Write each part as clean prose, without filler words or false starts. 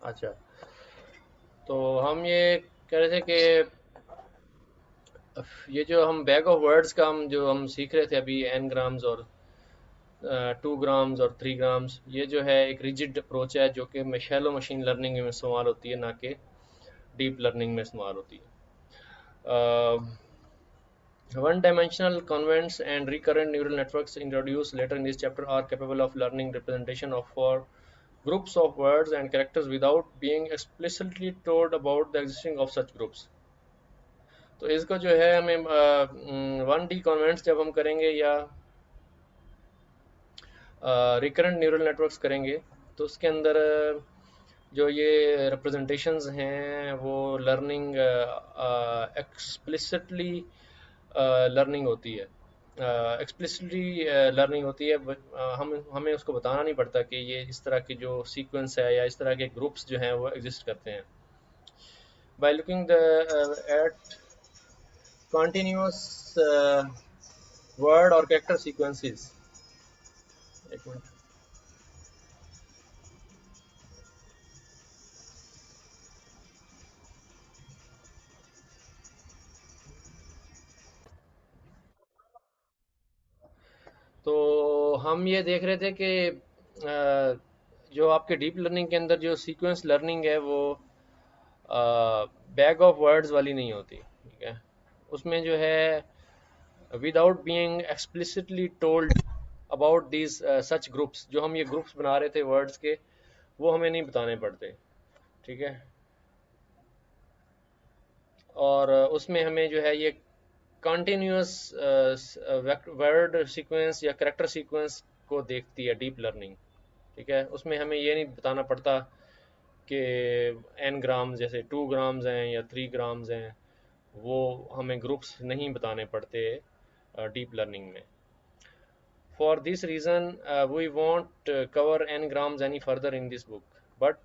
अच्छा, तो हम ये कह रहे थे कि ये जो हम बैग ऑफ वर्ड्स का हम सीख रहे थे अभी, एन ग्राम्स और 2 ग्राम्स और 3 ग्राम्स, ये जो है एक रिजिड अप्रोच है जो कि शैलो मशीन लर्निंग में इस्तेमाल होती है, ना कि डीप लर्निंग में इस्तेमाल होती है। One dimensional convents and recurrent neural networks introduced later in this chapter are capable of learning representation of for groups of words and characters without being explicitly told about the existing of such groups. तो इसको जो है हमें 1D convents जब हम करेंगे या recurrent neural networks करेंगे, तो उसके अंदर जो ये रिप्रेजेंटेशंस हैं वो लर्निंग एक्सप्लिसिटली लर्निंग होती है, एक्सप्लिसिटली लर्निंग होती है। हम हमें उसको बताना नहीं पड़ता कि ये इस तरह की जो सीक्वेंस है या इस तरह के ग्रुप्स जो हैं वो एग्जिस्ट करते हैं। By looking the at continuous word और कैरेक्टर सीक्वेंसेस। एक मिनट। तो हम ये देख रहे थे कि जो आपके डीप लर्निंग के अंदर जो सीक्वेंस लर्निंग है वो बैग ऑफ वर्ड्स वाली नहीं होती, ठीक है। उसमें जो है without being explicitly told about these such groups, जो हम ये ग्रुप्स बना रहे थे वर्ड्स के, वो हमें नहीं बताने पड़ते, ठीक है। और उसमें हमें जो है ये कंटिन्यूअस वर्ड सीक्वेंस या करेक्टर सीक्वेंस को देखती है डीप लर्निंग, ठीक है। उसमें हमें ये नहीं बताना पड़ता कि एन ग्राम जैसे 2 ग्राम्स हैं या 3 ग्राम्स हैं, वो हमें ग्रुप्स नहीं बताने पड़ते डीप लर्निंग में। For this reason we want cover N grams any further in this book, but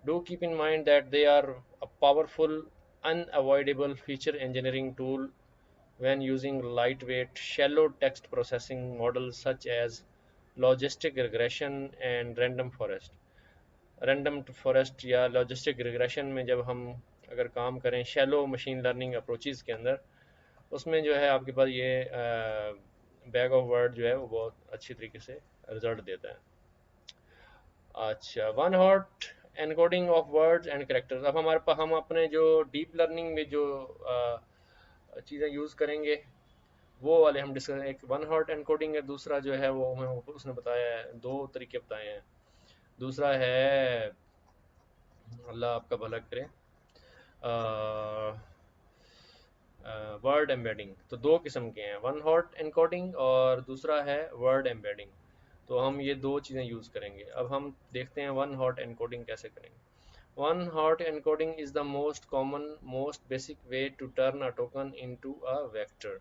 do keep in mind that they are a powerful, unavoidable feature engineering tool when using lightweight, shallow text processing models such as logistic regression and random forest। Random forest या logistic regression में जब हम अगर काम करें shallow machine learning approaches के अंदर, उसमें जो है आपके पास ये बैग ऑफ वर्ड जो है वो बहुत अच्छी तरीके से रिजल्ट देता है। अच्छा, one hot encoding of words and characters. अब हमारे पास हम अपने जो डीप लर्निंग में जो चीज़ें यूज़ करेंगे वो वाले हम डिस्कस, एक वन हॉट एनकोडिंग है, दूसरा जो है वो हमें उसने बताया है, दो तरीके बताए हैं। दूसरा है, अल्लाह आपका भला करे, वर्ड एम्बेडिंग। तो दो किस्म के हैं, वन हॉट एनकोडिंग और दूसरा है वर्ड एम्बेडिंग। तो हम ये दो चीज़ें यूज़ करेंगे। अब हम देखते हैं वन हॉट एनकोडिंग कैसे करेंगे। One hot encoding is the most common, most basic way to turn a token into a vector,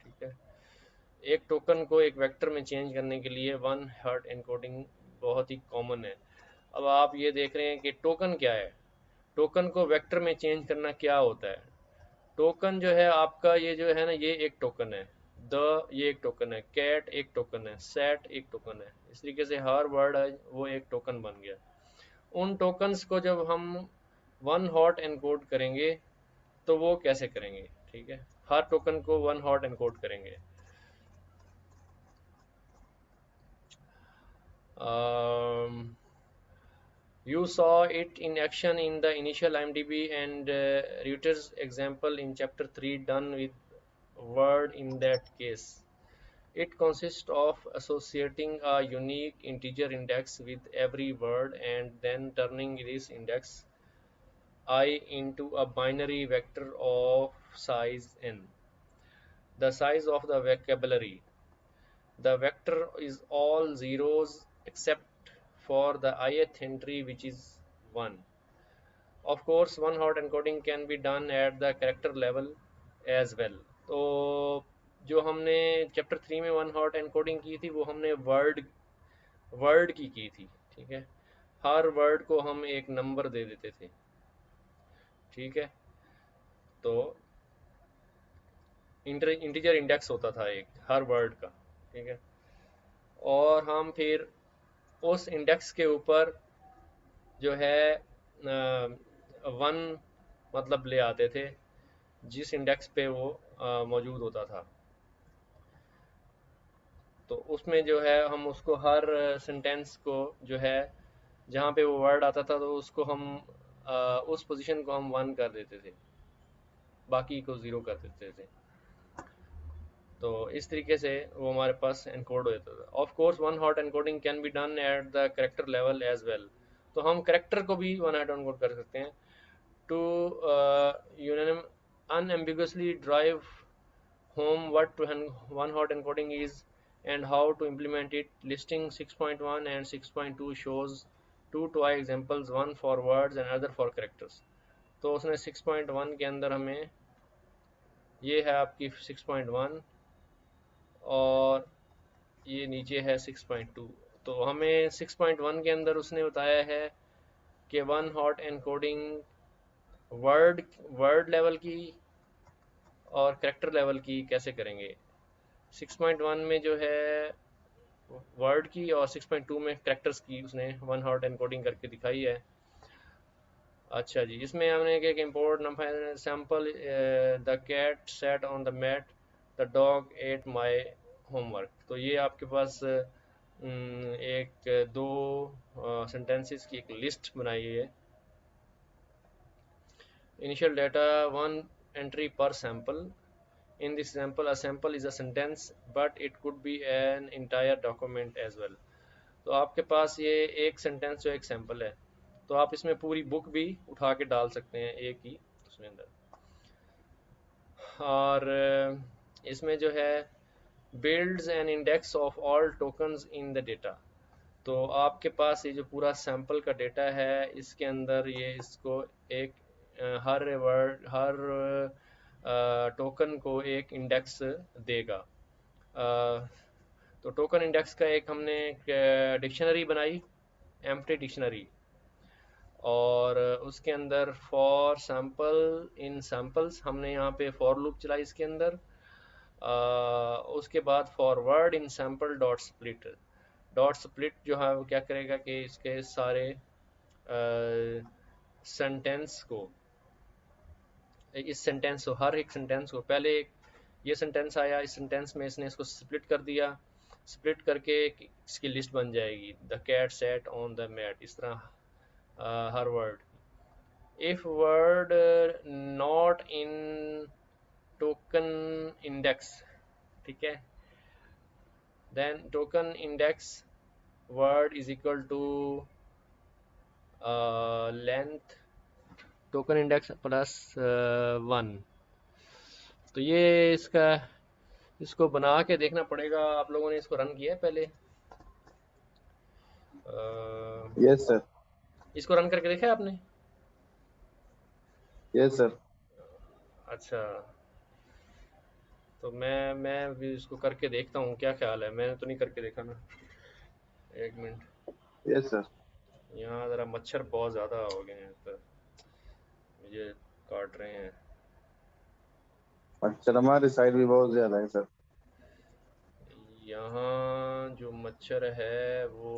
ठीक है। एक टोकन को एक वेक्टर में चेंज करने के लिए वन हॉट एनकोडिंग बहुत ही कॉमन है। अब आप ये देख रहे हैं कि टोकन क्या है, टोकन को वेक्टर में चेंज करना क्या होता है। टोकन जो है आपका, ये जो है ना, ये एक टोकन है, द ये एक टोकन है, कैट एक टोकन है, सेट एक टोकन है। इस तरीके से हर वर्ड है वो एक टोकन बन गया। उन टोकन्स को जब हम वन हॉट एनकोड करेंगे तो वो कैसे करेंगे, ठीक है। हर टोकन को वन हॉट एनकोड करेंगे। um, You saw it in action in the initial IMDb and Reuters example in chapter 3 done with word in that case. It consists of associating a unique integer index with every word and then turning this index I into a binary vector of size n, the size of the vocabulary. The vector is all zeros except for the ith entry, which is 1. Of course, one hot encoding can be done at the character level as well. तो जो हमने chapter 3 में one hot encoding की थी वो हमने word word की थी, ठीक है। हर वर्ड को हम एक नंबर दे देते थे, ठीक है। तो इंटीजर इंडेक्स होता था एक हर वर्ड का, ठीक है। और हम फिर उस इंडेक्स के ऊपर जो है वन मतलब ले आते थे जिस इंडेक्स पे वो मौजूद होता था। तो उसमें जो है हम उसको हर सेंटेंस को जो है जहाँ पे वो वर्ड आता था तो उसको हम उस पोजीशन को हम वन कर देते थे, बाकी को ज़ीरो कर देते थे। तो इस तरीके से वो हमारे पास एनकोड हो जाता था। Of course one hot encoding can be done at the character level as well. तो हम करेक्टर को भी वन हॉट एनकोड कर सकते हैं to यूनानिम unambiguously drive home what one hot encoding is and how to implement it. Listing 6.1 and 6.2 shows two toy examples, one for words and other for characters. तो उसने 6.1 के अंदर हमें ये है आपकी 6.1 और ये नीचे है 6.2। तो हमें 6.1 के अंदर उसने बताया है कि one hot encoding word word level की और करेक्टर लेवल की कैसे करेंगे। 6.1 में जो है वर्ड की और 6.2 में करेक्टर्स की उसने वन हॉट एनकोडिंग करके दिखाई है। अच्छा जी, इसमें हमने एक import number sample the cat sat on the mat, the dog ate my homework. तो ये आपके पास एक दो सेंटेंसेस की एक लिस्ट बनाई है। इनिशियल डाटा वन एंट्री पर sample. In this example, a sample is a sentence, but it could be an entire document as well. तो आपके पास ये एक सेंटेंस जो एक सैम्पल है, तो आप इसमें पूरी बुक भी उठा के डाल सकते हैं एक ही उसमें अंदर। और इसमें जो है builds an index of all tokens in the data। तो आपके पास ये जो पूरा सैम्पल का डेटा है इसके अंदर ये इसको एक हर वर्ड हर टोकन को एक इंडेक्स देगा। तो टोकन इंडेक्स का एक हमने डिक्शनरी बनाई, एम्प्टी डिक्शनरी, और उसके अंदर फॉर सैम्पल इन सैम्पल्स हमने यहाँ पे फॉर लूप चलाई इसके अंदर। उसके बाद forward in sample dot split जो है वो क्या करेगा कि इसके सारे सेंटेंस को इस सेंटेंस को हर एक सेंटेंस को पहले ये सेंटेंस आया, इस सेंटेंस में इसने इसको स्प्लिट कर दिया, स्प्लिट करके इसकी लिस्ट बन जाएगी the cat sat on the mat, इस तरह हर word. If word not in token index, ठीक है, then token index word is equal to length token index plus 1। तो ये इसको बना के देखना पड़ेगा। आप लोगों ने इसको रन किया है पहले? Yes sir. इसको रन करके देखा है आपने? Yes sir. अच्छा, तो मैं भी इसको करके देखता हूँ, क्या ख्याल है। मैंने तो नहीं करके देखा ना। एक मिनट, यस सर। यहाँ ज़रा मच्छर बहुत ज़्यादा हो गए हैं तो मुझे काट रहे हैं। अच्छा, हमारी साइड भी बहुत ज्यादा है सर। यहाँ जो मच्छर है वो